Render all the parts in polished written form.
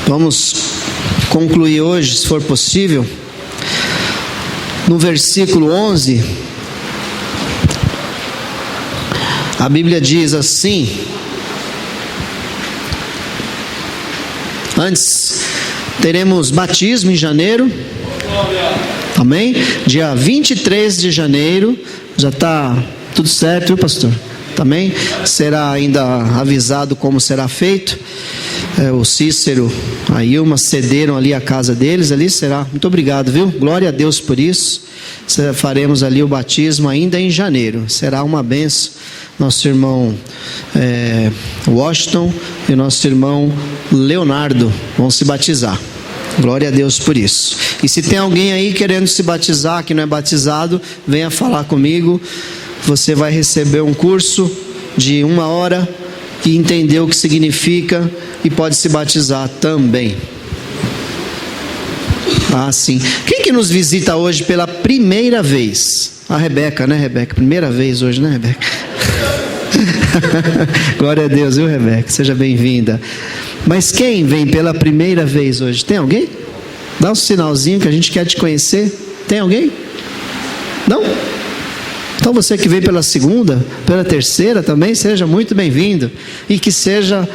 Vamos concluir hoje, se for possível, no versículo 11. A Bíblia diz assim: antes teremos batismo em janeiro, amém? Dia 23 de janeiro, já está tudo certo, viu, pastor? Também será ainda avisado como será feito. O Cícero, a Ilma cederam ali a casa deles, ali será. Muito obrigado, viu? Glória a Deus por isso. Faremos ali o batismo ainda em janeiro. Será uma bênção. Nosso irmão Washington e nosso irmão Leonardo vão se batizar. Glória a Deus por isso. E se tem alguém aí querendo se batizar, que não é batizado, venha falar comigo. Você vai receber um curso de 1 hora e entender o que significa e pode se batizar também. Ah, sim. Quem que nos visita hoje pela primeira vez? A Rebeca, né, Rebeca? Primeira vez hoje, né, Rebeca? Glória a Deus, viu, Rebeca? Seja bem-vinda. Mas quem vem pela primeira vez hoje? Tem alguém? Dá um sinalzinho que a gente quer te conhecer. Tem alguém? Não? Então você que veio pela segunda, pela terceira também, seja muito bem-vindo. E que seja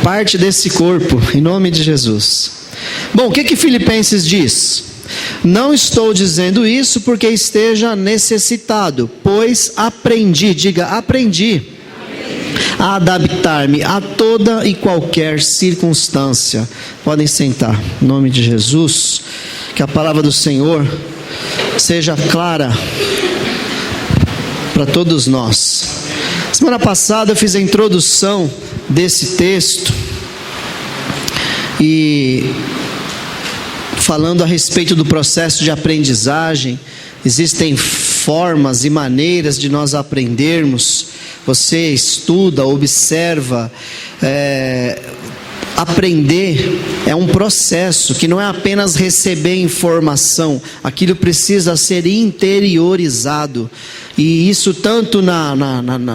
parte desse corpo, em nome de Jesus. Bom, o que Filipenses diz? Não estou dizendo isso porque esteja necessitado, pois aprendi, diga aprendi, a adaptar-me a toda e qualquer circunstância. Podem sentar, em nome de Jesus. Que a palavra do Senhor seja clara para todos nós. Semana passada eu fiz a introdução desse texto e falando a respeito do processo de aprendizagem. Existem formas e maneiras de nós aprendermos. Você estuda, observa. Aprender é um processo que não é apenas receber informação, aquilo precisa ser interiorizado. E isso tanto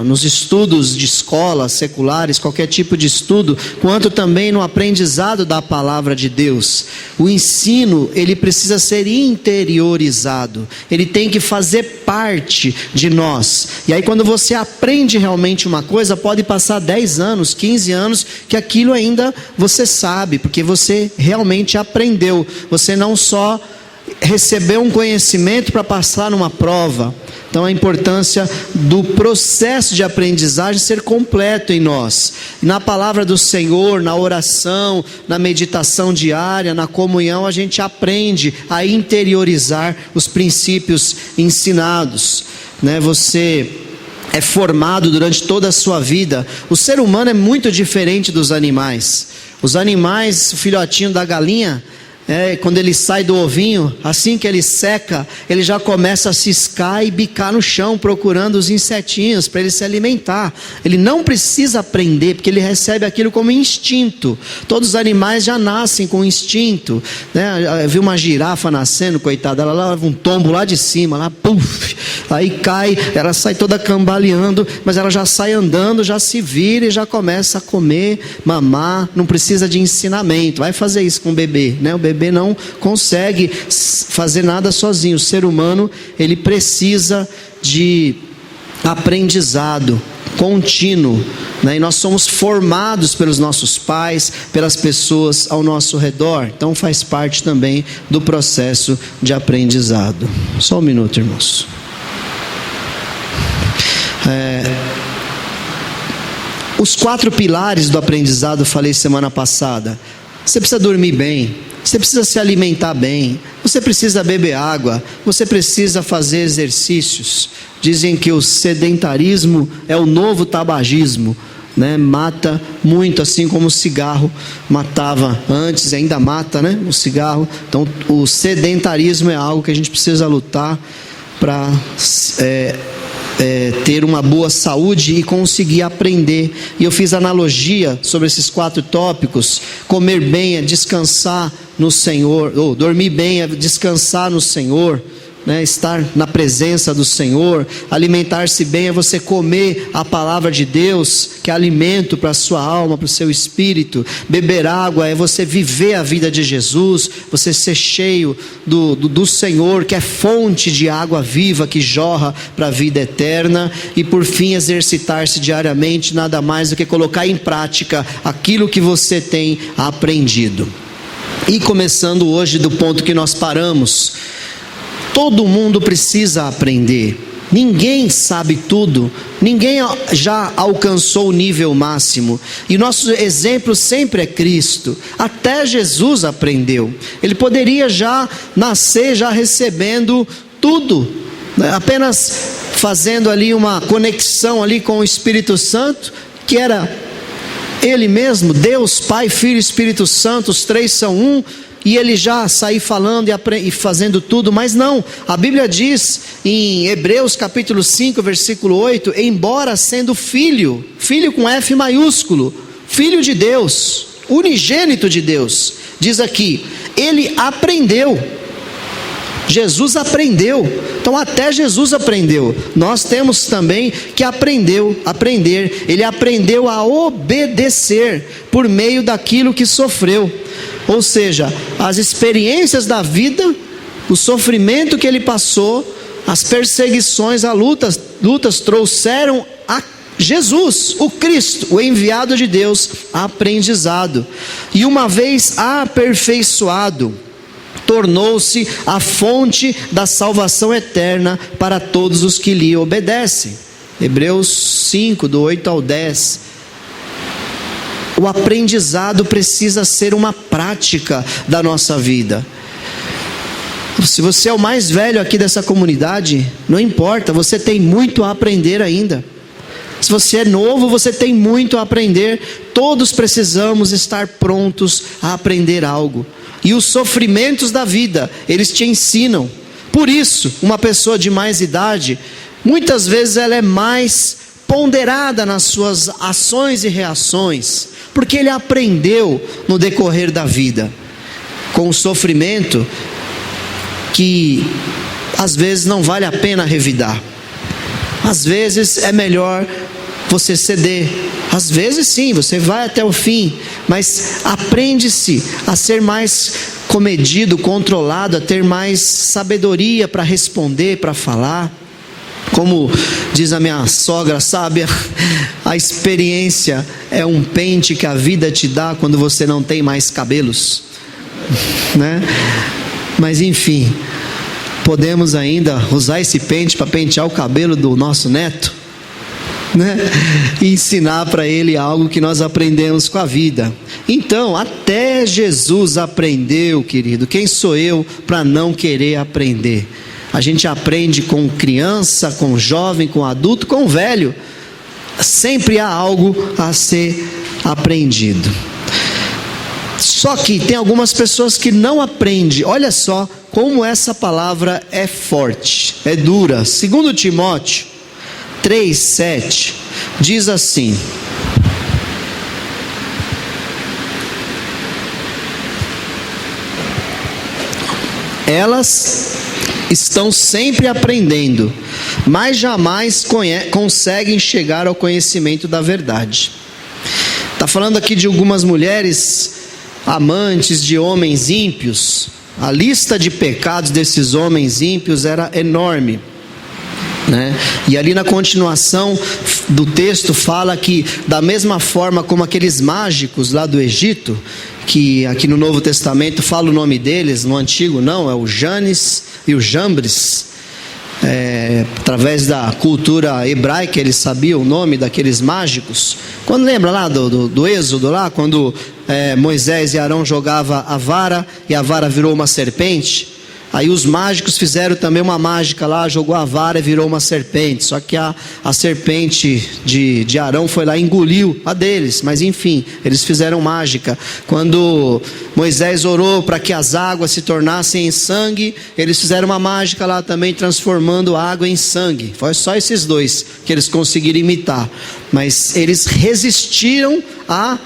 nos estudos de escolas seculares, qualquer tipo de estudo, quanto também no aprendizado da palavra de Deus. O ensino, ele precisa ser interiorizado, ele tem que fazer parte de nós. E aí quando você aprende realmente uma coisa, pode passar 10 anos, 15 anos, que aquilo ainda você sabe, porque você realmente aprendeu. Você não só recebeu um conhecimento para passar numa prova. Então a importância do processo de aprendizagem ser completo em nós. Na palavra do Senhor, na oração, na meditação diária, na comunhão, a gente aprende a interiorizar os princípios ensinados, né? Você é formado durante toda a sua vida. O ser humano é muito diferente dos animais. Os animais, o filhotinho da galinha, quando ele sai do ovinho, assim que ele seca, ele já começa a ciscar e bicar no chão, procurando os insetinhos para ele se alimentar. Ele não precisa aprender, porque ele recebe aquilo como instinto. Todos os animais já nascem com instinto, né? Eu vi uma girafa nascendo, coitada, ela leva um tombo lá de cima, lá, puf, aí cai, ela sai toda cambaleando, mas ela já sai andando, já se vira e já começa a comer, mamar, não precisa de ensinamento. Vai fazer isso com o bebê, né? O bebê não consegue fazer nada sozinho. O ser humano, ele precisa de aprendizado contínuo, né? E nós somos formados pelos nossos pais, pelas pessoas ao nosso redor. Então faz parte também do processo de aprendizado. Só um minuto, irmãos. Os 4 pilares do aprendizado, eu falei semana passada. Você precisa dormir bem, você precisa se alimentar bem, você precisa beber água, você precisa fazer exercícios. Dizem que o sedentarismo é o novo tabagismo, né? Mata muito, assim como o cigarro matava antes, ainda mata, né? O cigarro. Então o sedentarismo é algo que a gente precisa lutar para ter uma boa saúde e conseguir aprender. E eu fiz analogia sobre esses 4 tópicos. Comer bem é descansar no Senhor, ou dormir bem é descansar no Senhor, né, estar na presença do Senhor. Alimentar-se bem é você comer a palavra de Deus, que é alimento para a sua alma, para o seu espírito. Beber água é você viver a vida de Jesus, você ser cheio do Senhor, que é fonte de água viva, que jorra para a vida eterna. E por fim, exercitar-se diariamente, nada mais do que colocar em prática aquilo que você tem aprendido. E começando hoje do ponto que nós paramos, todo mundo precisa aprender. Ninguém sabe tudo, ninguém já alcançou o nível máximo, e nosso exemplo sempre é Cristo. Até Jesus aprendeu. Ele poderia já nascer já recebendo tudo, apenas fazendo ali uma conexão ali com o Espírito Santo, que era Ele mesmo, Deus, Pai, Filho e Espírito Santo, os três são um, e ele já sair falando e fazendo tudo. Mas não, a Bíblia diz em Hebreus capítulo 5, versículo 8, embora sendo filho com F maiúsculo, filho de Deus, unigênito de Deus, diz aqui, ele aprendeu. Jesus aprendeu. Então até Jesus aprendeu. Nós temos também que aprender. Ele aprendeu a obedecer por meio daquilo que sofreu. Ou seja, as experiências da vida, o sofrimento que ele passou, as perseguições, as lutas trouxeram a Jesus, o Cristo, o enviado de Deus, aprendizado. E uma vez aperfeiçoado, tornou-se a fonte da salvação eterna para todos os que lhe obedecem. Hebreus 5, do 8 ao 10. O aprendizado precisa ser uma prática da nossa vida. Se você é o mais velho aqui dessa comunidade, não importa, você tem muito a aprender ainda. Se você é novo, você tem muito a aprender. Todos precisamos estar prontos a aprender algo. E os sofrimentos da vida, eles te ensinam. Por isso, uma pessoa de mais idade, muitas vezes ela é mais ponderada nas suas ações e reações, porque ele aprendeu no decorrer da vida, com o sofrimento, que às vezes não vale a pena revidar. Às vezes é melhor você ceder. Às vezes sim, você vai até o fim, mas aprende-se a ser mais comedido, controlado, a ter mais sabedoria para responder, para falar. Como diz a minha sogra sábia, a experiência é um pente que a vida te dá quando você não tem mais cabelos, né? Mas enfim, podemos ainda usar esse pente para pentear o cabelo do nosso neto, né? E ensinar para ele algo que nós aprendemos com a vida. Então, até Jesus aprendeu, querido. Quem sou eu para não querer aprender? A gente aprende com criança, com jovem, com adulto, com velho. Sempre há algo a ser aprendido. Só que tem algumas pessoas que não aprendem. Olha só como essa palavra é forte, é dura. 2 Timóteo 3:7 diz assim: elas estão sempre aprendendo, mas jamais conseguem chegar ao conhecimento da verdade. Está falando aqui de algumas mulheres amantes de homens ímpios. A lista de pecados desses homens ímpios era enorme, né? E ali na continuação do texto fala que, da mesma forma como aqueles mágicos lá do Egito, que aqui no Novo Testamento fala o nome deles, no Antigo não, é o Janes e o Jambres. Através da cultura hebraica eles sabiam o nome daqueles mágicos. Quando lembra lá do Êxodo, lá quando Moisés e Arão jogavam a vara e a vara virou uma serpente, aí os mágicos fizeram também uma mágica lá, jogou a vara e virou uma serpente. Só que a serpente de Arão foi lá e engoliu a deles. Mas enfim, eles fizeram mágica. Quando Moisés orou para que as águas se tornassem em sangue, eles fizeram uma mágica lá também, transformando a água em sangue. Foi só esses dois que eles conseguiram imitar. Mas eles resistiram ao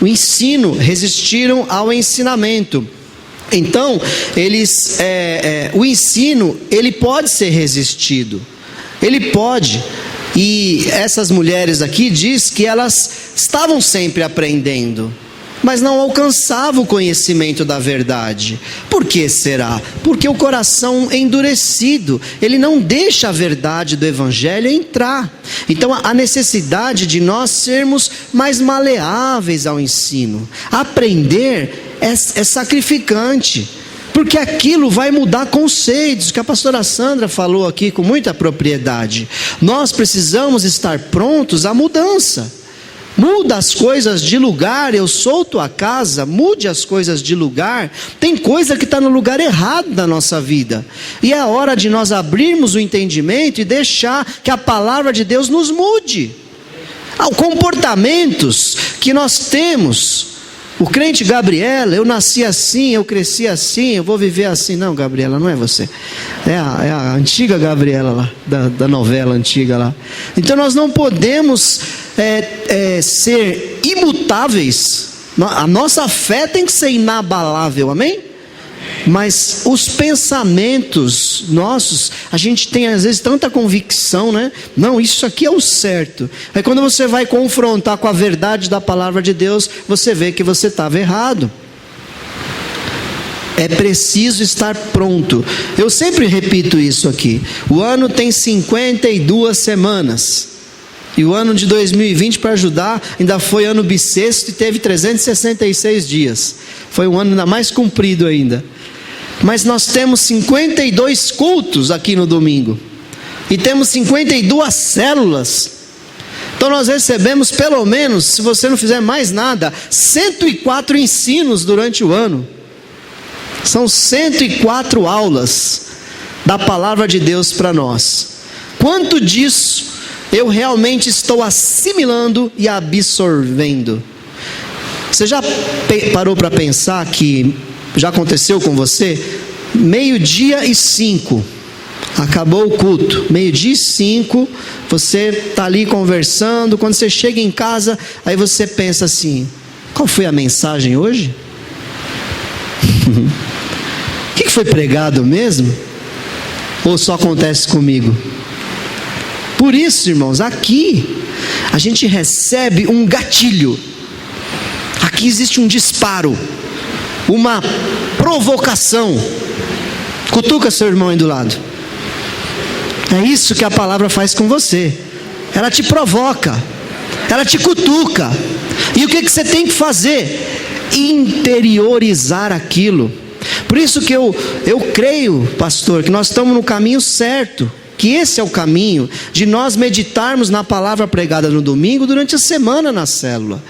ensino, resistiram ao ensinamento. Então, o ensino, ele pode ser resistido, ele pode. E essas mulheres aqui diz que elas estavam sempre aprendendo, mas não alcançavam o conhecimento da verdade. Por que será? Porque o coração endurecido, ele não deixa a verdade do Evangelho entrar. Então a necessidade de nós sermos mais maleáveis ao ensino. Aprender é sacrificante, porque aquilo vai mudar conceitos, que a pastora Sandra falou aqui com muita propriedade. Nós precisamos estar prontos à mudança. Muda as coisas de lugar. Eu sou tua casa, mude as coisas de lugar. Tem coisa que está no lugar errado da nossa vida, e é hora de nós abrirmos o entendimento e deixar que a palavra de Deus nos mude. Comportamentos que nós temos. O crente Gabriela, eu nasci assim, eu cresci assim, eu vou viver assim. Não, Gabriela, não é você. É a antiga Gabriela lá, da novela antiga lá. Então nós não podemos ser imutáveis. A nossa fé tem que ser inabalável, amém? Mas os pensamentos nossos, a gente tem às vezes tanta convicção, né? Não, isso aqui é o certo. Aí quando você vai confrontar com a verdade da palavra de Deus, você vê que você estava errado. É preciso estar pronto. Eu sempre repito isso aqui. O ano tem 52 semanas. E o ano de 2020, para ajudar, ainda foi ano bissexto e teve 366 dias. Foi um ano ainda mais comprido ainda. Mas nós temos 52 cultos aqui no domingo. E temos 52 células. Então nós recebemos pelo menos, se você não fizer mais nada, 104 ensinos durante o ano. São 104 aulas da palavra de Deus para nós. Quanto disso eu realmente estou assimilando e absorvendo? Você já parou para pensar que já aconteceu com você? 12:05, acabou o culto, 12:05, você está ali conversando. Quando você chega em casa, aí você pensa assim: qual foi a mensagem hoje? O que foi pregado mesmo? Ou só acontece comigo? Por isso, irmãos, aqui a gente recebe um gatilho. Aqui existe um disparo, uma provocação. Cutuca seu irmão aí do lado. É isso que a palavra faz com você. Ela te provoca, ela te cutuca. E o que você tem que fazer? Interiorizar aquilo. Por isso que eu creio, pastor, que nós estamos no caminho certo. Que esse é o caminho de nós meditarmos na palavra pregada no domingo durante a semana na célula.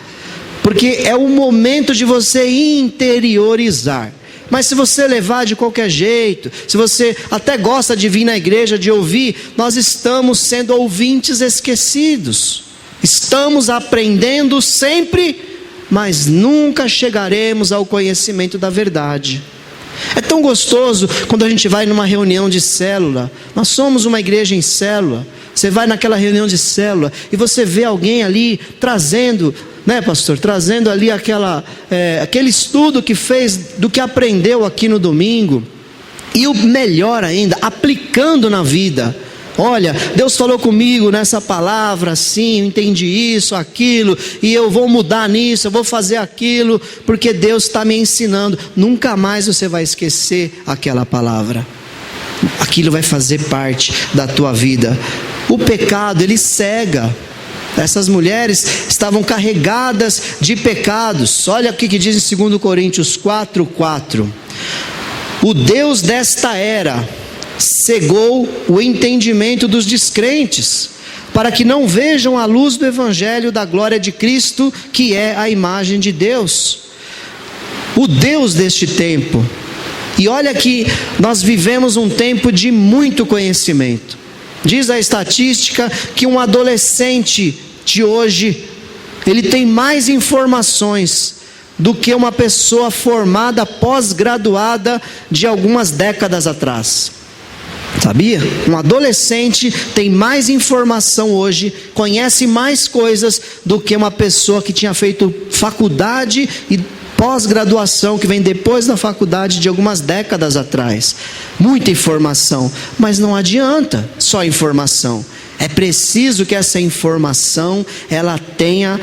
Porque é o momento de você interiorizar. Mas se você levar de qualquer jeito, se você até gosta de vir na igreja, de ouvir, nós estamos sendo ouvintes esquecidos. Estamos aprendendo sempre, mas nunca chegaremos ao conhecimento da verdade. É tão gostoso quando a gente vai numa reunião de célula. Nós somos uma igreja em célula. Você vai naquela reunião de célula e você vê alguém ali trazendo, né, pastor? Trazendo ali aquele estudo que fez, do que aprendeu aqui no domingo. E o melhor ainda, aplicando na vida. Olha, Deus falou comigo nessa palavra assim, eu entendi isso, aquilo, e eu vou mudar nisso, eu vou fazer aquilo, porque Deus está me ensinando. Nunca mais você vai esquecer aquela palavra. Aquilo vai fazer parte da tua vida. O pecado, ele cega. Essas mulheres estavam carregadas de pecados. Olha o que diz em 2 Coríntios 4:4. O Deus desta era cegou o entendimento dos descrentes, para que não vejam a luz do evangelho da glória de Cristo, que é a imagem de Deus. O Deus deste tempo. E olha que nós vivemos um tempo de muito conhecimento. Diz a estatística que um adolescente de hoje, ele tem mais informações do que uma pessoa formada, pós-graduada de algumas décadas atrás. Sabia? Um adolescente tem mais informação hoje, conhece mais coisas do que uma pessoa que tinha feito faculdade e pós-graduação que vem depois da faculdade de algumas décadas atrás. Muita informação, mas não adianta só informação. É preciso que essa informação ela tenha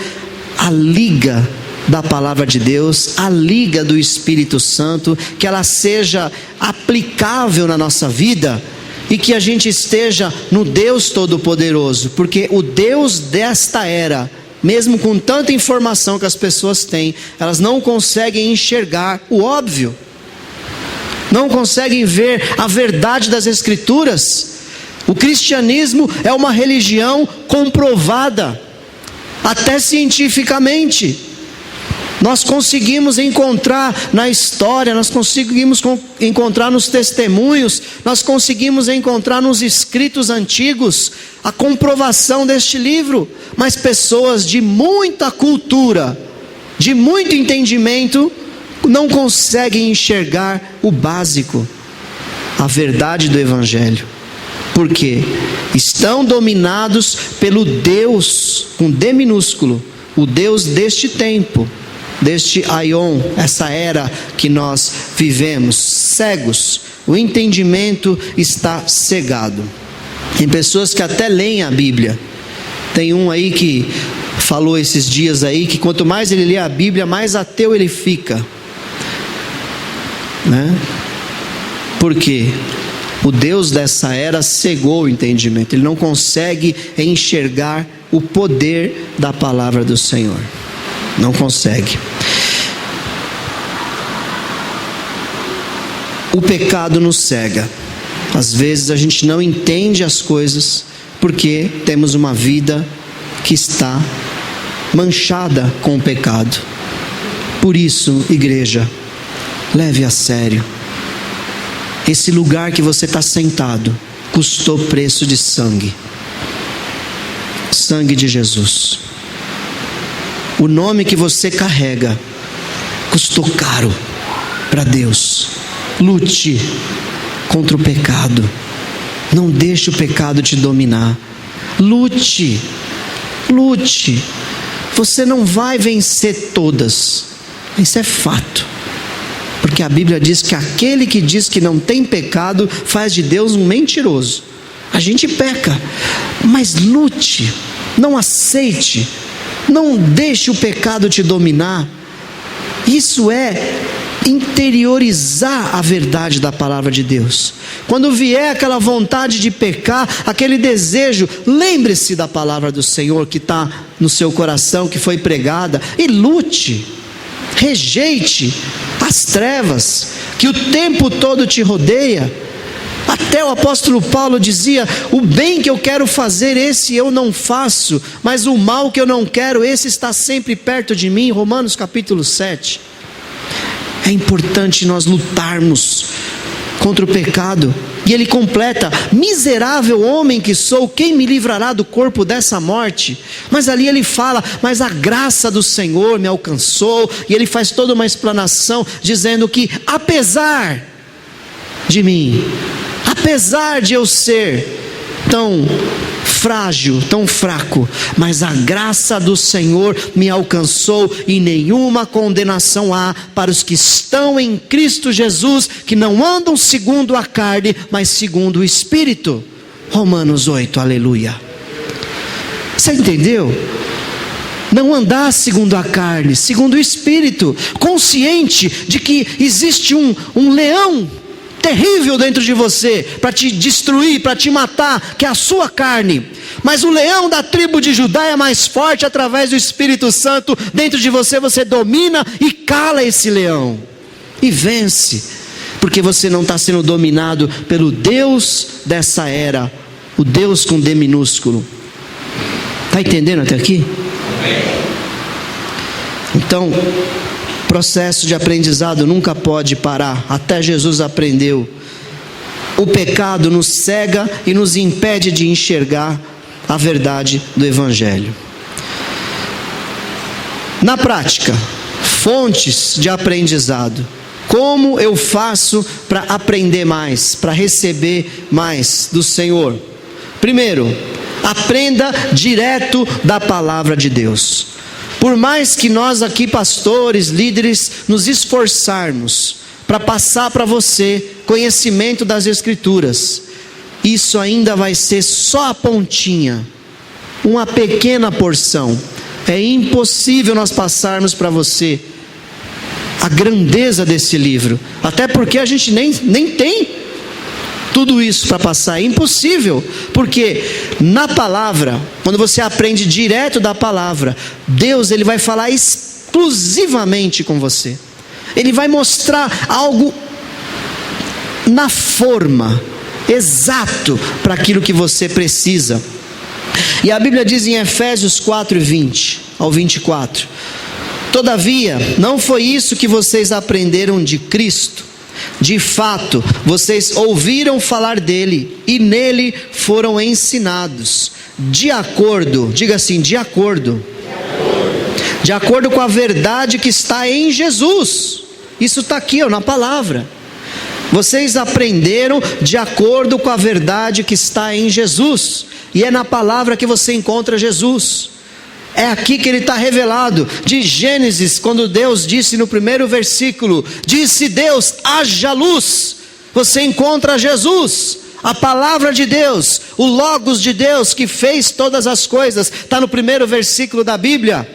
a liga da palavra de Deus, a liga do Espírito Santo, que ela seja aplicável na nossa vida e que a gente esteja no Deus Todo-Poderoso, porque o Deus desta era, mesmo com tanta informação que as pessoas têm, elas não conseguem enxergar o óbvio, não conseguem ver a verdade das Escrituras. O cristianismo é uma religião comprovada, até cientificamente. Nós conseguimos encontrar na história, nós conseguimos encontrar nos testemunhos, nós conseguimos encontrar nos escritos antigos a comprovação deste livro. Mas pessoas de muita cultura, de muito entendimento, não conseguem enxergar o básico, a verdade do Evangelho. Por quê? Estão dominados pelo Deus, com D minúsculo, o Deus deste tempo, deste aion, essa era que nós vivemos, cegos. O entendimento está cegado. Tem pessoas que até leem a Bíblia. Tem um aí que falou esses dias aí que quanto mais ele lê a Bíblia, mais ateu ele fica, né? Por quê? O Deus dessa era cegou o entendimento. Ele não consegue enxergar o poder da palavra do Senhor. Não consegue. O pecado nos cega. Às vezes a gente não entende as coisas porque temos uma vida que está manchada com o pecado. Por isso, igreja, leve a sério. Esse lugar que você está sentado custou preço de sangue. Sangue de Jesus. O nome que você carrega custou caro para Deus. Lute contra o pecado. Não deixe o pecado te dominar. Lute. Lute. Você não vai vencer todas. Isso é fato. Porque a Bíblia diz que aquele que diz que não tem pecado faz de Deus um mentiroso. A gente peca, mas lute, não aceite, não deixe o pecado te dominar. Isso é interiorizar a verdade da palavra de Deus. Quando vier aquela vontade de pecar, aquele desejo, lembre-se da palavra do Senhor que está no seu coração, que foi pregada, e lute, rejeite as trevas que o tempo todo te rodeia. Até o apóstolo Paulo dizia: o bem que eu quero fazer, esse eu não faço, mas o mal que eu não quero, esse está sempre perto de mim. Romanos capítulo 7. É importante nós lutarmos contra o pecado. E ele completa: miserável homem que sou, quem me livrará do corpo dessa morte? Mas ali ele fala: mas a graça do Senhor me alcançou. E ele faz toda uma explanação dizendo que apesar de mim, apesar de eu ser tão frágil, tão fraco, mas a graça do Senhor me alcançou, e nenhuma condenação há para os que estão em Cristo Jesus, que não andam segundo a carne, mas segundo o Espírito. Romanos 8, aleluia. Você entendeu? Não andar segundo a carne, segundo o Espírito, consciente de que existe um leão terrível dentro de você, para te destruir, para te matar, que é a sua carne. Mas o leão da tribo de Judá é mais forte. Através do Espírito Santo dentro de você, você domina e cala esse leão e vence, porque você não está sendo dominado pelo Deus dessa era, o Deus com D minúsculo. Está entendendo até aqui? Então, processo de aprendizado nunca pode parar. Até Jesus aprendeu. O pecado nos cega e nos impede de enxergar a verdade do Evangelho. Na prática, fontes de aprendizado. Como eu faço para aprender mais, para receber mais do Senhor? Primeiro, aprenda direto da palavra de Deus. Por mais que nós aqui, pastores, líderes, nos esforçarmos para passar para você conhecimento das Escrituras, isso ainda vai ser só a pontinha, uma pequena porção. É impossível nós passarmos para você a grandeza desse livro, até porque a gente nem tem tudo isso para passar, é impossível, porque na palavra, quando você aprende direto da palavra, Deus ele vai falar exclusivamente com você, ele vai mostrar algo na forma, exato para aquilo que você precisa. E a Bíblia diz em Efésios 4:20 ao 24: todavia, não foi isso que vocês aprenderam de Cristo. De fato, vocês ouviram falar dele e nele foram ensinados, de acordo, diga assim, de acordo com a verdade que está em Jesus. Isso está aqui, na palavra. Vocês aprenderam de acordo com a verdade que está em Jesus, e é na palavra que você encontra Jesus. É aqui que ele está revelado. De Gênesis, quando Deus disse no primeiro versículo, disse Deus, haja luz, você encontra Jesus, a palavra de Deus, o Logos de Deus que fez todas as coisas, está no primeiro versículo da Bíblia.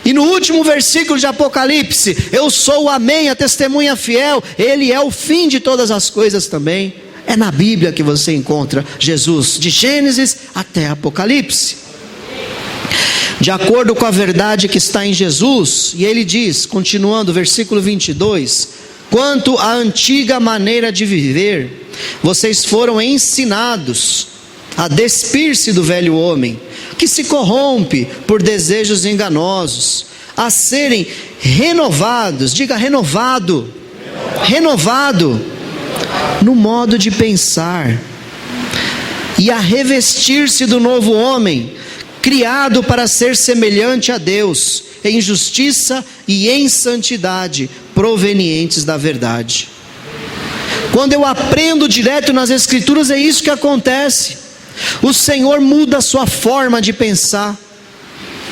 E no último versículo de Apocalipse, eu sou o Amém, a testemunha fiel, ele é o fim de todas as coisas também. É na Bíblia que você encontra Jesus, de Gênesis até Apocalipse. De acordo com a verdade que está em Jesus, e ele diz, continuando, versículo 22, quanto à antiga maneira de viver, vocês foram ensinados a despir-se do velho homem, que se corrompe por desejos enganosos, a serem renovados, diga renovado, no modo de pensar, e a revestir-se do novo homem, criado para ser semelhante a Deus, em justiça e em santidade, provenientes da verdade. Quando eu aprendo direto nas Escrituras, é isso que acontece. O Senhor muda a sua forma de pensar.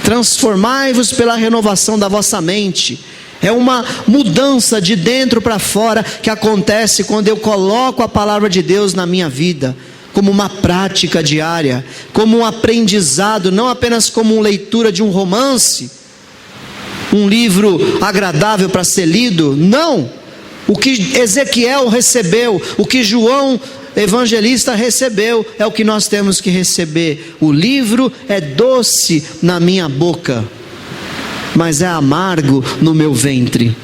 Transformai-vos pela renovação da vossa mente. É uma mudança de dentro para fora que acontece quando eu coloco a palavra de Deus na minha vida, como uma prática diária, como um aprendizado, não apenas como uma leitura de um romance, um livro agradável para ser lido. Não, o que Ezequiel recebeu, o que João evangelista recebeu, é o que nós temos que receber. O livro é doce na minha boca, mas é amargo no meu ventre,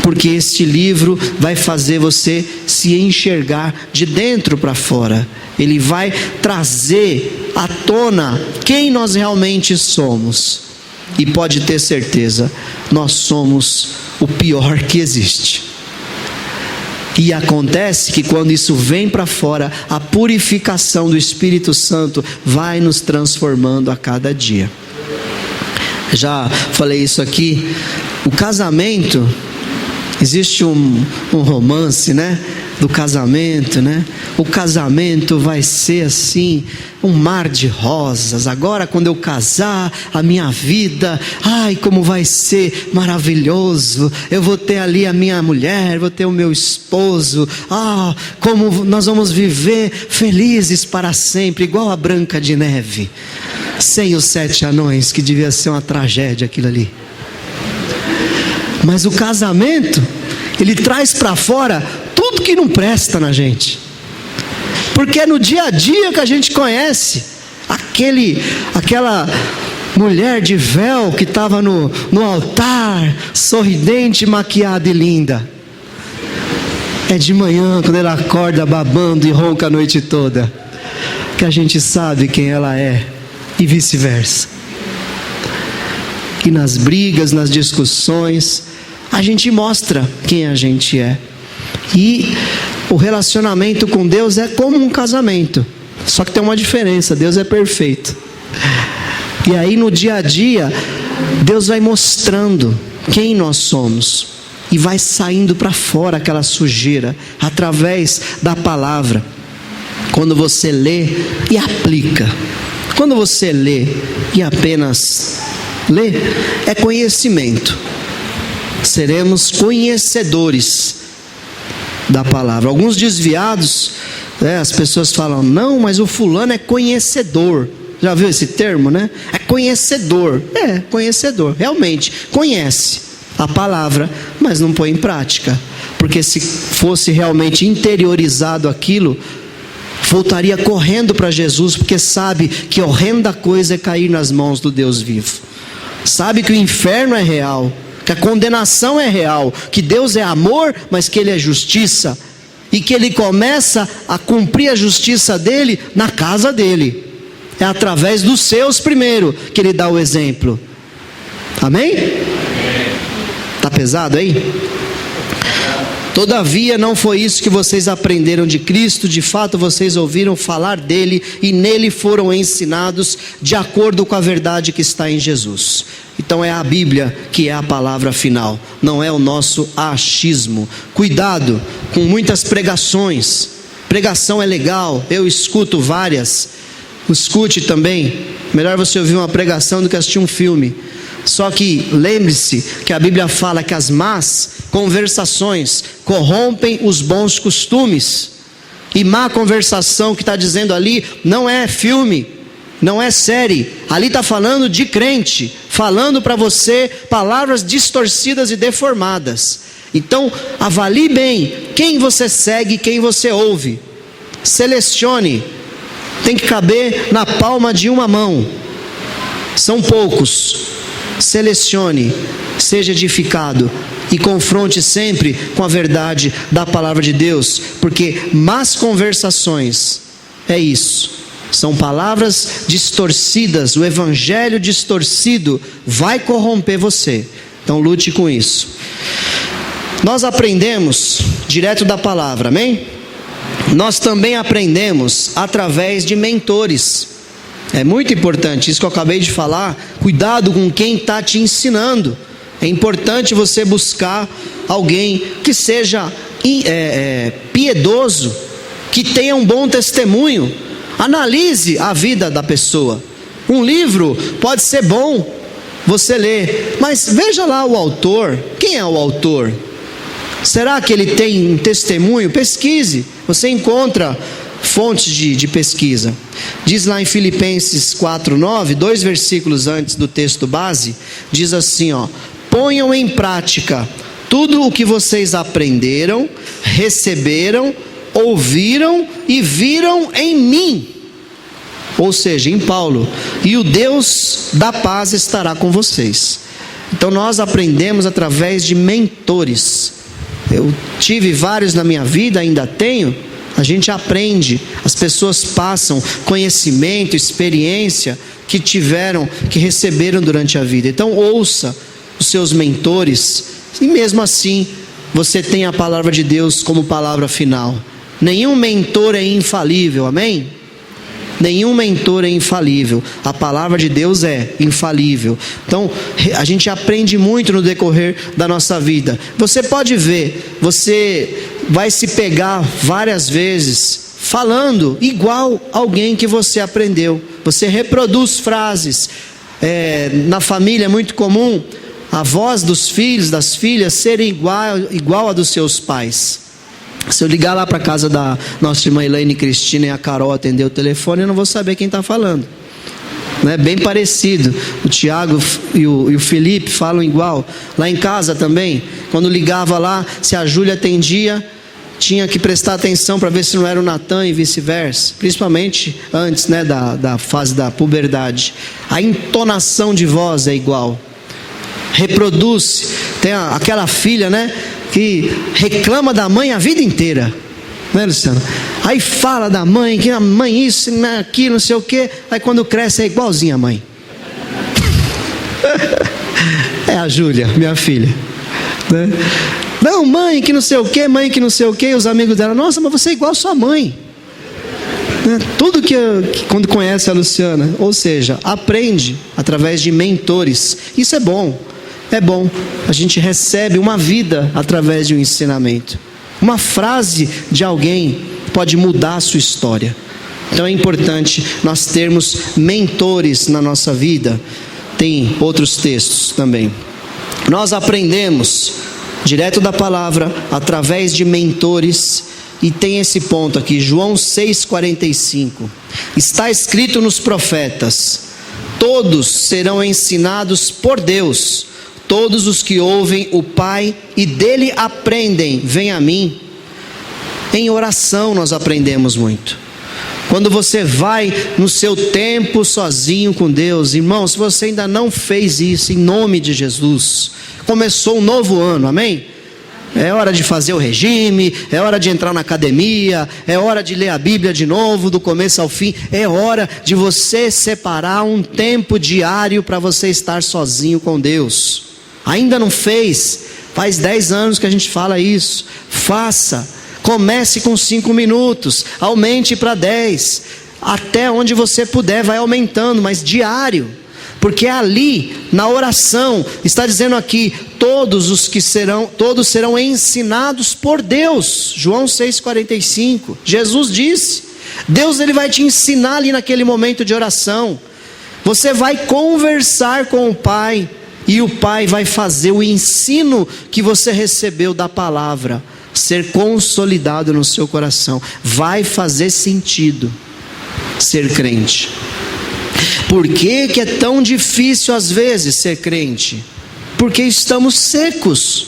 porque este livro vai fazer você se enxergar de dentro para fora. Ele vai trazer à tona quem nós realmente somos. E pode ter certeza, nós somos o pior que existe. E acontece que quando isso vem para fora, a purificação do Espírito Santo vai nos transformando a cada dia. Já falei isso aqui, o casamento, existe um romance, né? Do casamento, né? O casamento vai ser assim, um mar de rosas. Agora quando eu casar, a minha vida, ai como vai ser maravilhoso. Eu vou ter ali a minha mulher, vou ter o meu esposo. Como nós vamos viver felizes para sempre, igual a Branca de Neve, sem os 7 anões, que devia ser uma tragédia aquilo ali. Mas o casamento, ele traz para fora tudo que não presta na gente, porque é no dia a dia que a gente conhece aquela mulher de véu que estava no altar, sorridente, maquiada e linda. É de manhã, quando ela acorda babando e ronca a noite toda, que a gente sabe quem ela é, e vice-versa. E nas brigas, nas discussões, a gente mostra quem a gente é. E o relacionamento com Deus é como um casamento, só que tem uma diferença: Deus é perfeito. E aí no dia a dia, Deus vai mostrando quem nós somos, e vai saindo para fora aquela sujeira, através da palavra. Quando você lê e aplica, quando você lê e apenas Lê, é conhecimento. Seremos conhecedores da palavra. Alguns desviados, as pessoas falam, não, mas o fulano é conhecedor. Já viu esse termo, né? É conhecedor. É, conhecedor. Realmente, conhece a palavra, mas não põe em prática. Porque se fosse realmente interiorizado aquilo, voltaria correndo para Jesus, porque sabe que horrenda coisa é cair nas mãos do Deus vivo. Sabe que o inferno é real, que a condenação é real, que Deus é amor, mas que Ele é justiça, e que Ele começa a cumprir a justiça dEle na casa dEle. É através dos seus primeiro que Ele dá o exemplo. Amém? Está pesado aí? Todavia não foi isso que vocês aprenderam de Cristo, de fato vocês ouviram falar dele e nele foram ensinados de acordo com a verdade que está em Jesus. Então é a Bíblia que é a palavra final, não é o nosso achismo. Cuidado com muitas pregações. Pregação é legal, eu escuto várias. Escute também, melhor você ouvir uma pregação do que assistir um filme. Só que lembre-se que a Bíblia fala que as más conversações corrompem os bons costumes. E má conversação que está dizendo ali não é filme, não é série. Ali está falando de crente, falando para você palavras distorcidas e deformadas. Então avalie bem quem você segue, quem você ouve. Selecione. Tem que caber na palma de uma mão. São poucos. Selecione, seja edificado e confronte sempre com a verdade da palavra de Deus, porque más conversações é isso, são palavras distorcidas. O evangelho distorcido vai corromper você, então lute com isso. Nós aprendemos direto da palavra, amém? Nós também aprendemos através de mentores. É muito importante, isso que eu acabei de falar, cuidado com quem está te ensinando. É importante você buscar alguém que seja piedoso, que tenha um bom testemunho. Analise a vida da pessoa. Um livro pode ser bom você ler, mas veja lá o autor. Quem é o autor? Será que ele tem um testemunho? Pesquise, você encontra fontes de pesquisa. Diz lá em Filipenses 4:9, 2 versículos antes do texto base, diz assim, ponham em prática tudo o que vocês aprenderam, receberam, ouviram e viram em mim, ou seja, em Paulo, e o Deus da paz estará com vocês. Então nós aprendemos através de mentores. Eu tive vários na minha vida, ainda tenho. A gente aprende, as pessoas passam conhecimento, experiência que tiveram, que receberam durante a vida. Então ouça os seus mentores, e mesmo assim você tem a palavra de Deus como palavra final. Nenhum mentor é infalível, amém? Nenhum mentor é infalível, a palavra de Deus é infalível. Então a gente aprende muito no decorrer da nossa vida. Você pode ver, você vai se pegar várias vezes falando igual alguém que você aprendeu. Você reproduz frases. Na família é muito comum a voz dos filhos, das filhas serem igual a dos seus pais. Se eu ligar lá para a casa da nossa irmã Elaine Cristina e a Carol atender o telefone, eu não vou saber quem está falando. Não é bem parecido. O Tiago e o Felipe falam igual. Lá em casa também, quando ligava lá, se a Júlia atendia, tinha que prestar atenção para ver se não era o Natan e vice-versa. Principalmente antes, né, da fase da puberdade. A entonação de voz é igual. Reproduz. Tem aquela filha, né, que reclama da mãe a vida inteira, né, Luciano? Aí fala da mãe, que a mãe isso, aquilo, não sei o que. Aí quando cresce é igualzinha a mãe. É a Júlia, minha filha, né? Não, mãe que não sei o que, mãe que não sei o que. Os amigos dela, nossa, mas você é igual a sua mãe, né? Tudo que quando conhece a Luciana, ou seja, aprende através de mentores. Isso é bom. É bom, a gente recebe uma vida através de um ensinamento. Uma frase de alguém pode mudar a sua história. Então é importante nós termos mentores na nossa vida. Tem outros textos também. Nós aprendemos direto da palavra, através de mentores, e tem esse ponto aqui, João 6,45. Está escrito nos profetas: todos serão ensinados por Deus, todos os que ouvem o Pai e dele aprendem, vêm a mim. Em oração nós aprendemos muito. Quando você vai no seu tempo sozinho com Deus, irmão, se você ainda não fez isso, em nome de Jesus, começou um novo ano, amém? É hora de fazer o regime, é hora de entrar na academia, é hora de ler a Bíblia de novo, do começo ao fim. É hora de você separar um tempo diário para você estar sozinho com Deus. Ainda não fez? Faz 10 anos que a gente fala isso. Faça. Comece com 5 minutos, aumente para 10, até onde você puder, vai aumentando, mas diário. Porque ali, na oração, está dizendo aqui, todos serão ensinados por Deus. João 6,45. Jesus disse, Deus ele vai te ensinar ali naquele momento de oração. Você vai conversar com o Pai, e o Pai vai fazer o ensino que você recebeu da palavra ser consolidado no seu coração. Vai fazer sentido ser crente. Por que que é tão difícil às vezes ser crente? Porque estamos secos.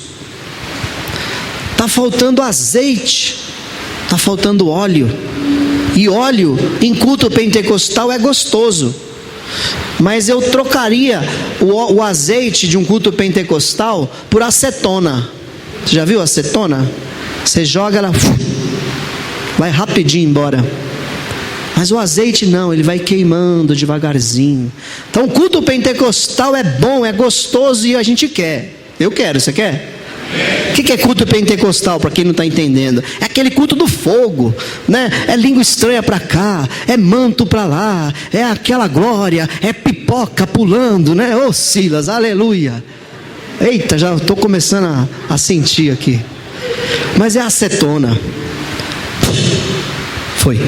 Está faltando azeite, está faltando óleo. E óleo em culto pentecostal é gostoso, mas eu trocaria o azeite de um culto pentecostal por acetona. Você já viu acetona? Você joga ela, vai rapidinho embora. Mas o azeite não, ele vai queimando devagarzinho. Então o culto pentecostal é bom, é gostoso e a gente quer. Eu quero, você quer? O que é culto pentecostal, para quem não está entendendo? É aquele culto do fogo, né? É língua estranha para cá, é manto para lá, é aquela glória, é pipoca pulando, né? Ô Silas, aleluia. Eita, já estou começando a sentir aqui. Mas é acetona. Foi.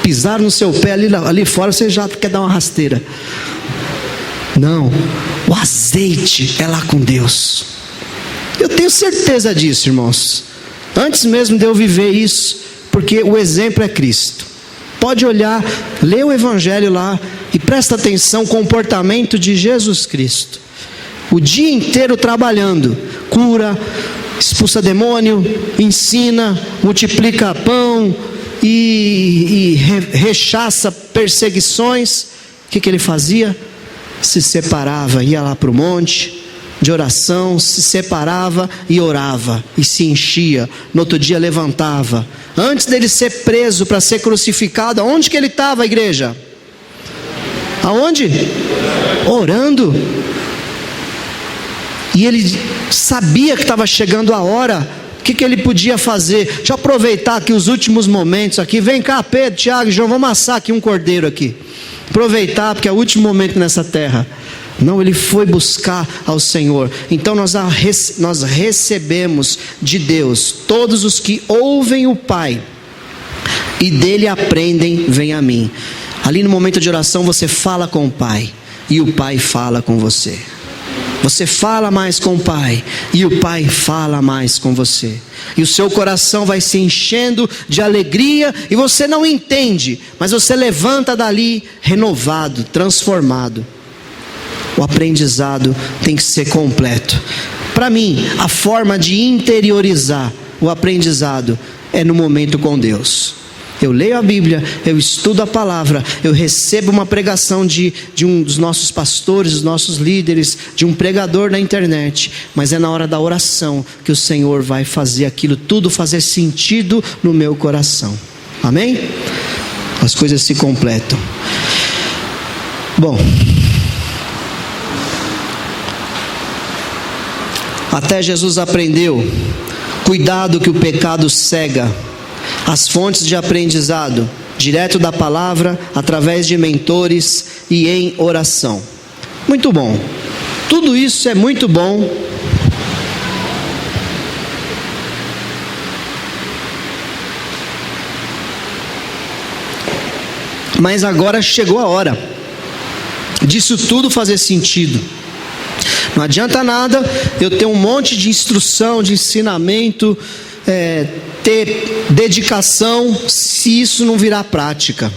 Pisar no seu pé ali fora, você já quer dar uma rasteira. Não, o azeite é lá com Deus. Eu tenho certeza disso, irmãos. Antes mesmo de eu viver isso, porque o exemplo é Cristo. Pode olhar, lê o Evangelho lá e presta atenção no comportamento de Jesus Cristo. O dia inteiro trabalhando, cura, expulsa demônio, ensina, multiplica pão e rechaça perseguições. O que ele fazia? Se separava, ia lá para o monte de oração, se separava e orava, e se enchia. No outro dia levantava. Antes dele ser preso para ser crucificado, aonde que ele estava, igreja? Aonde? Orando. E ele sabia que estava chegando a hora. O que ele podia fazer? Deixa eu aproveitar aqui os últimos momentos aqui. Vem cá, Pedro, Tiago, João, vamos assar aqui um cordeiro aqui. Aproveitar, porque é o último momento nessa terra. Não, ele foi buscar ao Senhor. Então nós recebemos de Deus. Todos os que ouvem o Pai e dele aprendem, vêm a mim. Ali no momento de oração você fala com o Pai e o Pai fala com você. Você fala mais com o Pai e o Pai fala mais com você. E o seu coração vai se enchendo de alegria e você não entende, mas você levanta dali renovado, transformado. O aprendizado tem que ser completo. Para mim, a forma de interiorizar o aprendizado é no momento com Deus. Eu leio a Bíblia, eu estudo a palavra, eu recebo uma pregação de um dos nossos pastores, dos nossos líderes, de um pregador na internet, mas é na hora da oração que o Senhor vai fazer aquilo tudo fazer sentido no meu coração. Amém? As coisas se completam. Bom, até Jesus aprendeu, cuidado que o pecado cega. As fontes de aprendizado, direto da palavra, através de mentores e em oração. Muito bom. Tudo isso é muito bom. Mas agora chegou a hora. disso tudo fazer sentido. Não adianta nada eu ter um monte de instrução, de ensinamento, ter dedicação, se isso não virar prática.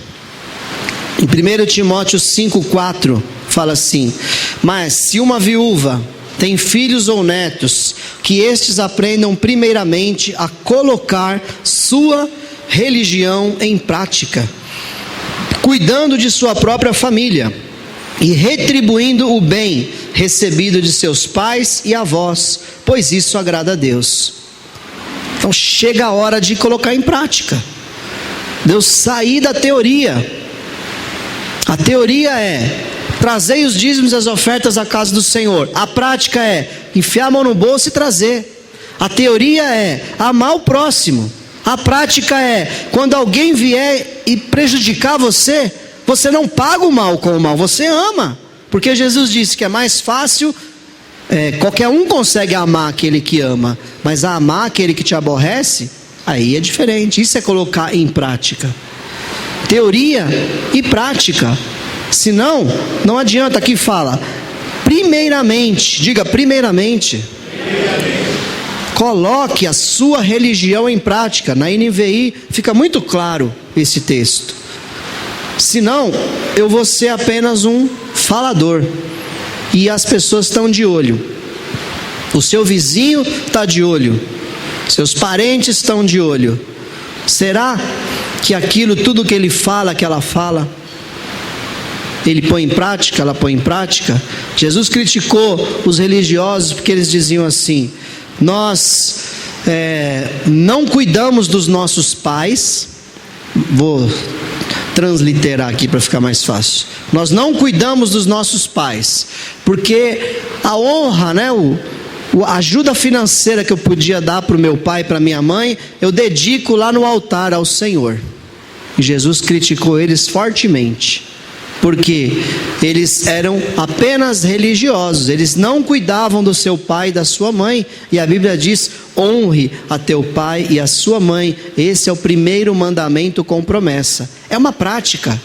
Em 1 Timóteo 5,4 fala assim: mas se uma viúva tem filhos ou netos, que estes aprendam primeiramente a colocar sua religião em prática, cuidando de sua própria família e retribuindo o bem recebido de seus pais e avós, pois isso agrada a Deus. Então chega a hora de colocar em prática, de eu sair da teoria. A teoria é: trazei os dízimos e as ofertas à casa do Senhor. A prática é enfiar a mão no bolso e trazer. A teoria é amar o próximo. A prática é, quando alguém vier e prejudicar você, você não paga o mal com o mal, você ama. Porque Jesus disse que é mais fácil, qualquer um consegue amar aquele que ama, mas amar aquele que te aborrece, aí é diferente. Isso é colocar em prática. Teoria e prática. Senão, não adianta. Aqui fala, primeiramente, diga primeiramente. Coloque a sua religião em prática. Na NVI fica muito claro esse texto. Senão, eu vou ser apenas um falador. E as pessoas estão de olho. O seu vizinho está de olho. Seus parentes estão de olho. Será que aquilo, tudo que ele fala, que ela fala, ele põe em prática, ela põe em prática? Jesus criticou os religiosos porque eles diziam assim: nós não cuidamos dos nossos pais. Vou transliterar aqui para ficar mais fácil. Nós não cuidamos dos nossos pais, porque a honra, a ajuda financeira que eu podia dar para o meu pai e para minha mãe, eu dedico lá no altar ao Senhor. E Jesus criticou eles fortemente, porque eles eram apenas religiosos, eles não cuidavam do seu pai e da sua mãe. E a Bíblia diz: honre a teu pai e a sua mãe. Esse é o primeiro mandamento com promessa. É uma prática.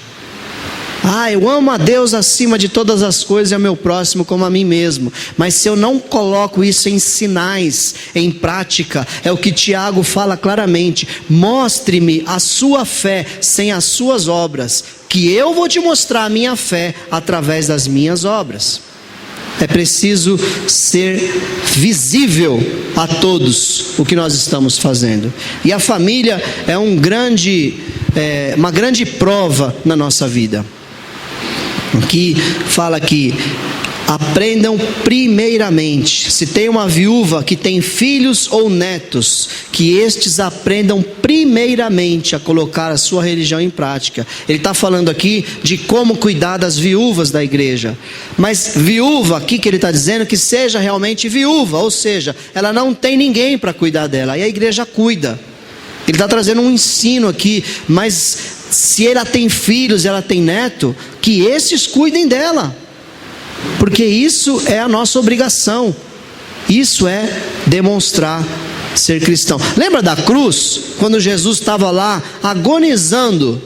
Eu amo a Deus acima de todas as coisas e ao meu próximo como a mim mesmo. Mas se eu não coloco isso em sinais, em prática, é o que Tiago fala claramente: mostre-me a sua fé sem as suas obras, que eu vou te mostrar a minha fé através das minhas obras. É preciso ser visível a todos o que nós estamos fazendo. E a família é uma grande prova na nossa vida. Aqui fala que aprendam primeiramente. Se tem uma viúva que tem filhos ou netos, que estes aprendam primeiramente a colocar a sua religião em prática. Ele está falando aqui de como cuidar das viúvas da igreja. Mas viúva aqui que ele está dizendo, que seja realmente viúva, ou seja, ela não tem ninguém para cuidar dela, e a igreja cuida. Ele está trazendo um ensino aqui, mas se ela tem filhos, ela tem neto, que esses cuidem dela, porque isso é a nossa obrigação. Isso é demonstrar ser cristão. Lembra da cruz? Quando Jesus estava lá agonizando,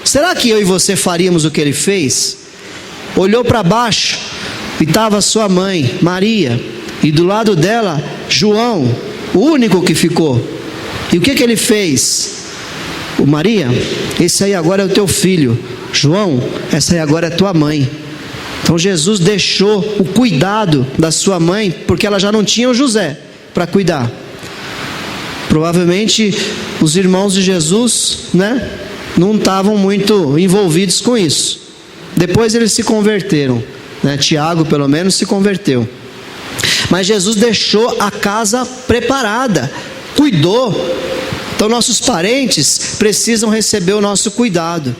será que eu e você faríamos o que ele fez? Olhou para baixo e estava sua mãe, Maria, e do lado dela, João, o único que ficou. E o que ele fez? Maria, esse aí agora é o teu filho. João, essa aí agora é tua mãe. Então Jesus deixou o cuidado da sua mãe, porque ela já não tinha o José para cuidar. Provavelmente os irmãos de Jesus, não estavam muito envolvidos com isso. Depois eles se converteram, Tiago pelo menos se converteu. Mas Jesus deixou a casa preparada, cuidou. Então nossos parentes precisam receber o nosso cuidado.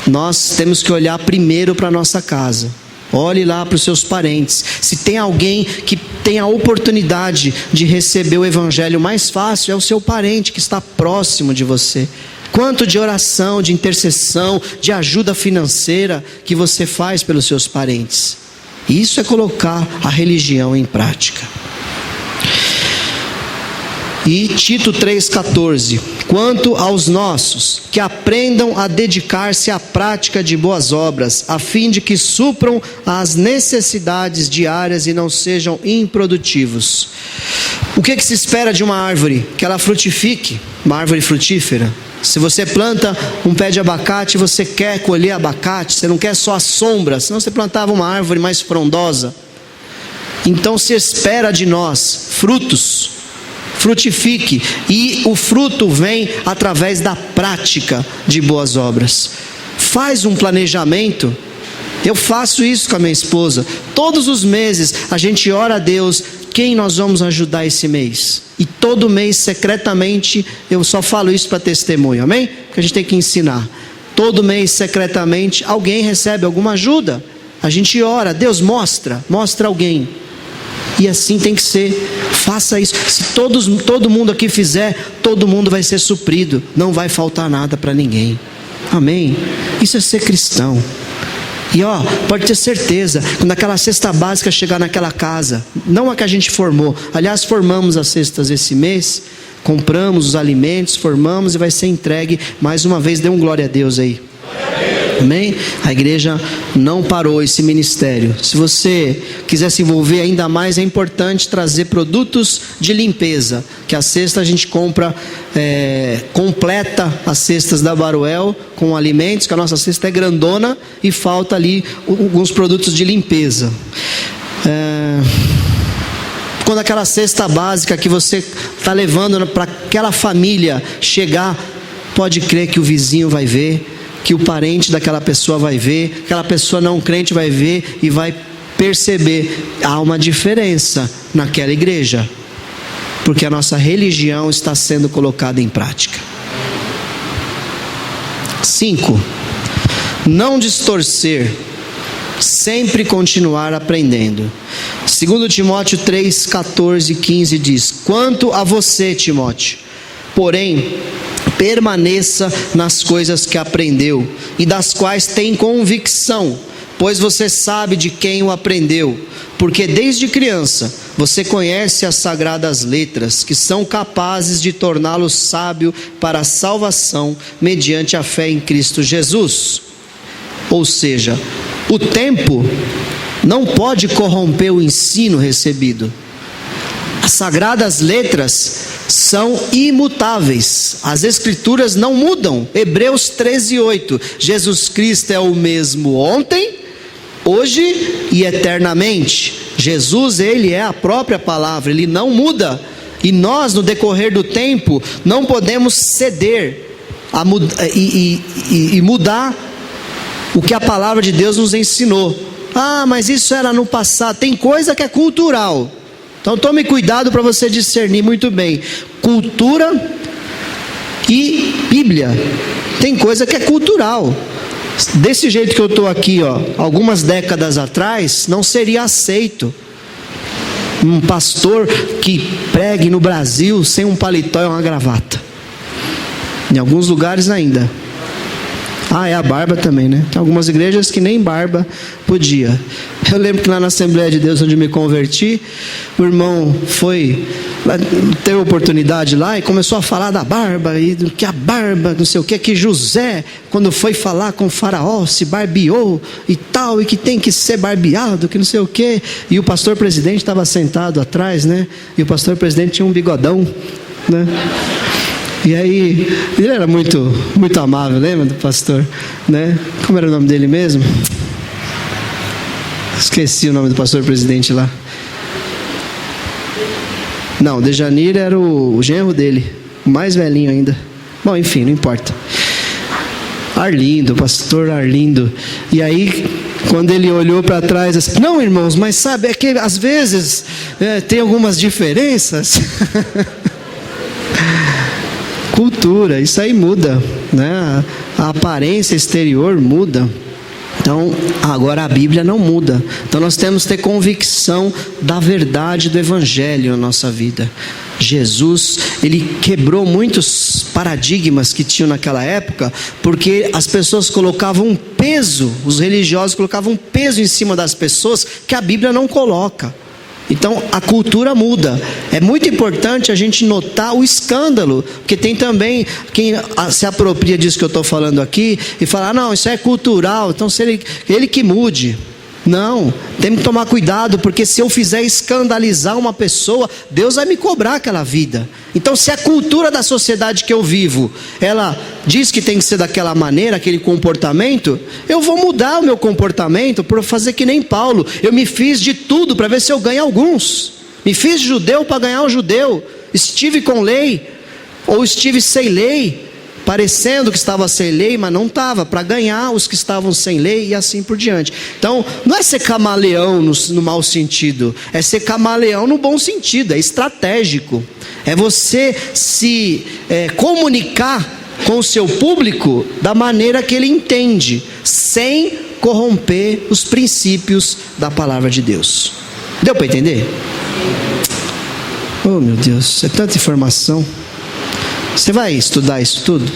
Nós temos que olhar primeiro para a nossa casa. Olhe lá para os seus parentes. Se tem alguém que tem a oportunidade de receber o evangelho mais fácil, é o seu parente que está próximo de você. Quanto de oração, de intercessão, de ajuda financeira que você faz pelos seus parentes. Isso é colocar a religião em prática. E Tito 3,14: quanto aos nossos, que aprendam a dedicar-se à prática de boas obras, a fim de que supram as necessidades diárias e não sejam improdutivos. O que se espera de uma árvore? Que ela frutifique, uma árvore frutífera. Se você planta um pé de abacate, você quer colher abacate, você não quer só a sombra, senão você plantava uma árvore mais frondosa. Então se espera de nós frutos. Frutifique, e o fruto vem através da prática de boas obras. Faz um planejamento. Eu faço isso com a minha esposa. Todos os meses a gente ora a Deus, quem nós vamos ajudar esse mês? E todo mês, secretamente, eu só falo isso para testemunho, amém? Porque a gente tem que ensinar. Todo mês, secretamente, alguém recebe alguma ajuda. A gente ora, Deus mostra alguém. E assim tem que ser. Faça isso. Se todo mundo aqui fizer, todo mundo vai ser suprido. Não vai faltar nada para ninguém. Amém? Isso é ser cristão. E pode ter certeza, quando aquela cesta básica chegar naquela casa, não a que a gente formou, aliás, formamos as cestas esse mês, compramos os alimentos, formamos e vai ser entregue. Mais uma vez, dê um glória a Deus aí. Amém? A igreja não parou esse ministério. Se você quiser se envolver ainda mais, é importante trazer produtos de limpeza, que a cesta a gente compra, completa as cestas da Baruel com alimentos, que a nossa cesta é grandona e falta ali alguns produtos de limpeza. Quando aquela cesta básica que você está levando para aquela família chegar, pode crer que o vizinho vai ver, que o parente daquela pessoa vai ver, aquela pessoa não crente vai ver e vai perceber, há uma diferença naquela igreja, porque a nossa religião está sendo colocada em prática. 5. Não distorcer, sempre continuar aprendendo. 2 Timóteo 3, 14 e 15 diz: quanto a você, Timóteo, porém, permaneça nas coisas que aprendeu e das quais tem convicção, pois você sabe de quem o aprendeu, porque desde criança você conhece as sagradas letras, que são capazes de torná-lo sábio para a salvação mediante a fé em Cristo Jesus. Ou seja, o tempo não pode corromper o ensino recebido. As sagradas letras são imutáveis, as escrituras não mudam. Hebreus 13:8: Jesus Cristo é o mesmo ontem, hoje e eternamente. Jesus, ele é a própria palavra, ele não muda. E nós, no decorrer do tempo, não podemos ceder e mudar o que a palavra de Deus nos ensinou. Mas isso era no passado. Tem coisa que é cultural. Então tome cuidado para você discernir muito bem cultura e Bíblia. Tem coisa que é cultural. Desse jeito que eu estou aqui, algumas décadas atrás, não seria aceito um pastor que pregue no Brasil sem um paletó e uma gravata. Em alguns lugares ainda. É a barba também, né? Tem algumas igrejas que nem barba podia. Eu lembro que lá na Assembleia de Deus, onde me converti, o irmão teve oportunidade lá e começou a falar da barba, e do que a barba, não sei o que José, quando foi falar com o faraó, se barbeou e tal, e que tem que ser barbeado, que não sei o que. E o pastor presidente estava sentado atrás, né? E o pastor presidente tinha um bigodão, né? E aí, ele era muito, muito amável, lembra do pastor, né? Como era o nome dele mesmo? Esqueci o nome do pastor presidente lá. Não, Dejanir era o genro dele, o mais velhinho ainda. Bom, enfim, não importa. Arlindo, pastor Arlindo. E aí, quando ele olhou para trás, assim, não, irmãos, mas sabe, é que às vezes tem algumas diferenças. Cultura, isso aí muda, né? A aparência exterior muda. Então, agora a Bíblia não muda. Então nós temos que ter convicção da verdade do Evangelho na nossa vida. Jesus, ele quebrou muitos paradigmas que tinham naquela época, porque as pessoas colocavam um peso, os religiosos colocavam um peso em cima das pessoas que a Bíblia não coloca. Então a cultura muda. É muito importante a gente notar o escândalo, porque tem também quem se apropria disso que eu estou falando aqui e fala, não, isso é cultural, então se ele que mude. Não, temos que tomar cuidado, porque se eu fizer escandalizar uma pessoa, Deus vai me cobrar aquela vida. Então se a cultura da sociedade que eu vivo, ela diz que tem que ser daquela maneira, aquele comportamento, eu vou mudar o meu comportamento por fazer que nem Paulo. Eu me fiz de tudo para ver se eu ganho alguns. Me fiz judeu para ganhar um judeu. Estive com lei, ou estive sem lei, parecendo que estava sem lei, mas não estava, para ganhar os que estavam sem lei e assim por diante. Então, não é ser camaleão no mau sentido, é ser camaleão no bom sentido, é estratégico. É você se comunicar com o seu público da maneira que ele entende, sem corromper os princípios da palavra de Deus. Deu para entender? Oh meu Deus, é tanta informação. Você vai estudar isso tudo?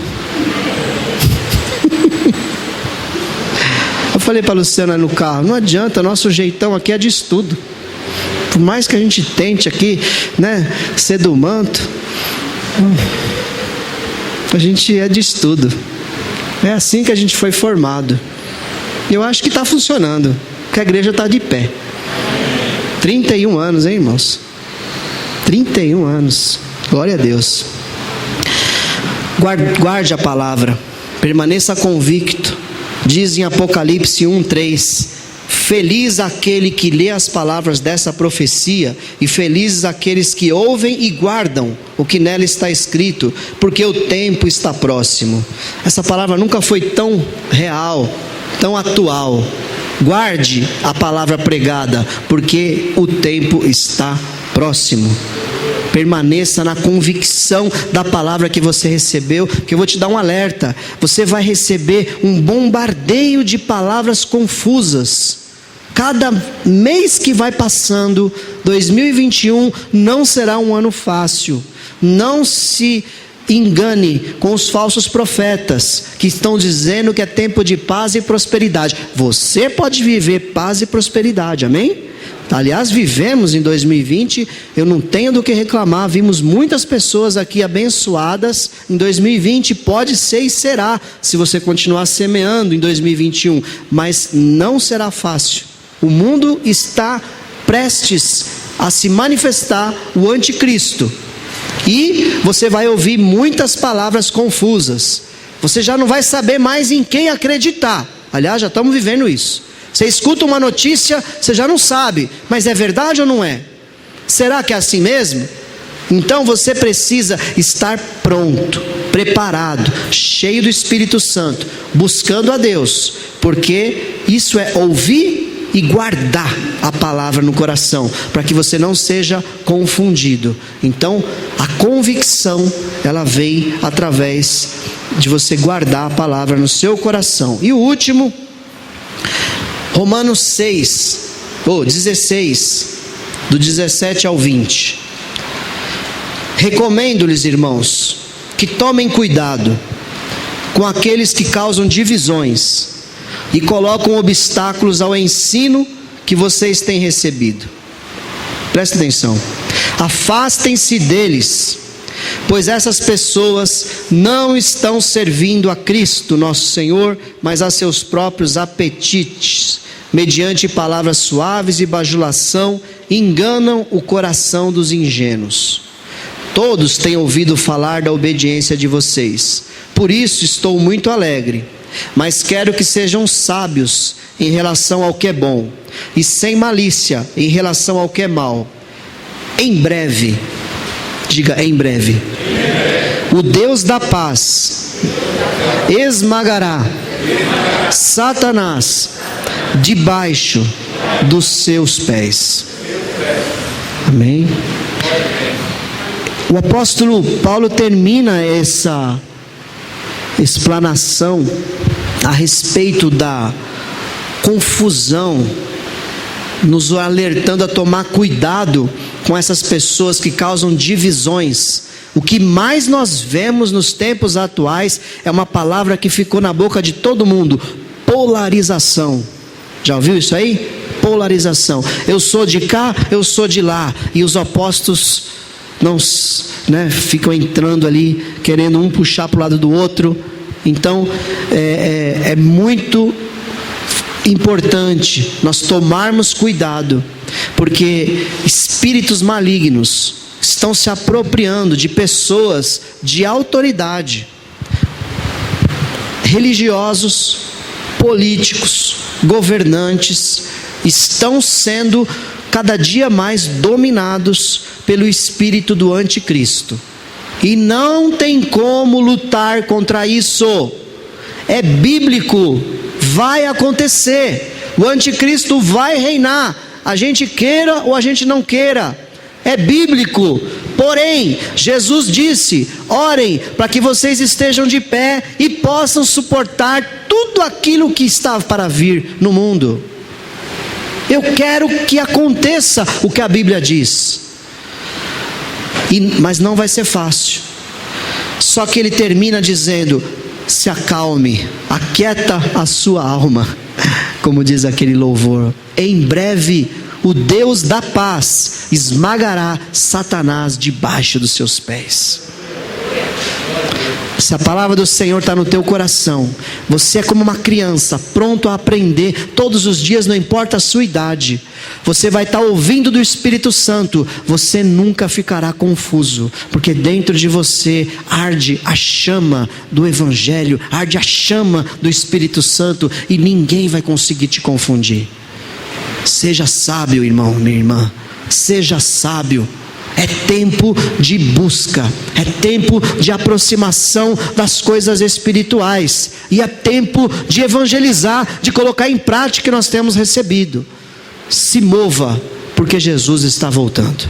Eu falei para a Luciana no carro, não adianta, nosso jeitão aqui é de estudo. Por mais que a gente tente aqui, né, ser do manto, a gente é de estudo. É assim que a gente foi formado. Eu acho que está funcionando, porque a igreja está de pé. 31 anos, hein, irmãos? 31 anos, glória a Deus. Guarde a palavra, permaneça convicto. Diz em Apocalipse 1:3: feliz aquele que lê as palavras dessa profecia, e felizes aqueles que ouvem e guardam o que nela está escrito, porque o tempo está próximo. Essa palavra nunca foi tão real, tão atual. Guarde a palavra pregada, porque o tempo está próximo. Permaneça na convicção da palavra que você recebeu, que eu vou te dar um alerta. Você vai receber um bombardeio de palavras confusas. Cada mês que vai passando, 2021 não será um ano fácil. Não se engane com os falsos profetas que estão dizendo que é tempo de paz e prosperidade. Você pode viver paz e prosperidade, amém? Aliás, vivemos em 2020, eu não tenho do que reclamar, vimos muitas pessoas aqui abençoadas em 2020, pode ser e será, se você continuar semeando em 2021, mas não será fácil. O mundo está prestes a se manifestar o anticristo, e você vai ouvir muitas palavras confusas, você já não vai saber mais em quem acreditar. Aliás, já estamos vivendo isso. Você escuta uma notícia, você já não sabe, mas é verdade ou não é? Será que é assim mesmo? Então você precisa estar pronto, preparado, cheio do Espírito Santo, buscando a Deus, porque isso é ouvir e guardar a palavra no coração, para que você não seja confundido. Então a convicção, ela vem através de você guardar a palavra no seu coração. E o último, Romanos 16, do 17 ao 20. Recomendo-lhes, irmãos, que tomem cuidado com aqueles que causam divisões e colocam obstáculos ao ensino que vocês têm recebido. Presta atenção. Afastem-se deles, pois essas pessoas não estão servindo a Cristo, nosso Senhor, mas a seus próprios apetites. Mediante palavras suaves e bajulação, enganam o coração dos ingênuos. Todos têm ouvido falar da obediência de vocês, por isso estou muito alegre. Mas quero que sejam sábios em relação ao que é bom, e sem malícia em relação ao que é mal. Em breve, diga em breve, o Deus da paz esmagará Satanás debaixo dos seus pés. Amém? O apóstolo Paulo termina essa explanação a respeito da confusão, nos alertando a tomar cuidado com essas pessoas que causam divisões. O que mais nós vemos nos tempos atuais é uma palavra que ficou na boca de todo mundo: polarização. Já ouviu isso aí? polarização. Eu sou de cá, eu sou de lá. E os opostos não, ficam entrando ali, querendo um puxar para o lado do outro. Então, é muito importante nós tomarmos cuidado, porque espíritos malignos estão se apropriando de pessoas de autoridade, religiosos, políticos, governantes, estão sendo cada dia mais dominados pelo espírito do anticristo. E não tem como lutar contra isso. É bíblico, vai acontecer. O anticristo vai reinar, a gente queira ou a gente não queira. É bíblico. Porém, Jesus disse: orem para que vocês estejam de pé e possam suportar tudo aquilo que está para vir no mundo. Eu quero que aconteça o que a Bíblia diz. Mas não vai ser fácil. Só que ele termina dizendo: se acalme, aquieta a sua alma, como diz aquele louvor. Em breve o Deus da paz esmagará Satanás debaixo dos seus pés. Se a palavra do Senhor está no teu coração, você é como uma criança, pronto a aprender todos os dias, não importa a sua idade. Você vai estar ouvindo do Espírito Santo, você nunca ficará confuso, porque dentro de você arde a chama do Evangelho, arde a chama do Espírito Santo, e ninguém vai conseguir te confundir. Seja sábio, irmão, minha irmã, seja sábio. É tempo de busca, é tempo de aproximação das coisas espirituais, e é tempo de evangelizar, de colocar em prática o que nós temos recebido. Se mova, porque Jesus está voltando,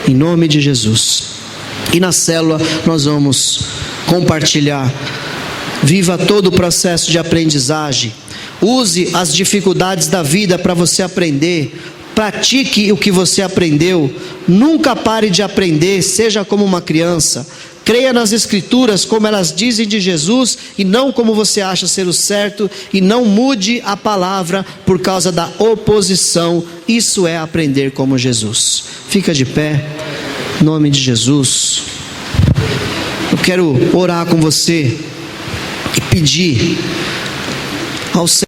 em nome de Jesus. E na célula nós vamos compartilhar. Viva todo o processo de aprendizagem, use as dificuldades da vida para você aprender. Pratique o que você aprendeu, nunca pare de aprender, seja como uma criança. Creia nas Escrituras como elas dizem de Jesus, e não como você acha ser o certo, e não mude a palavra por causa da oposição. Isso é aprender como Jesus. Fica de pé, em nome de Jesus. Eu quero orar com você e pedir ao Senhor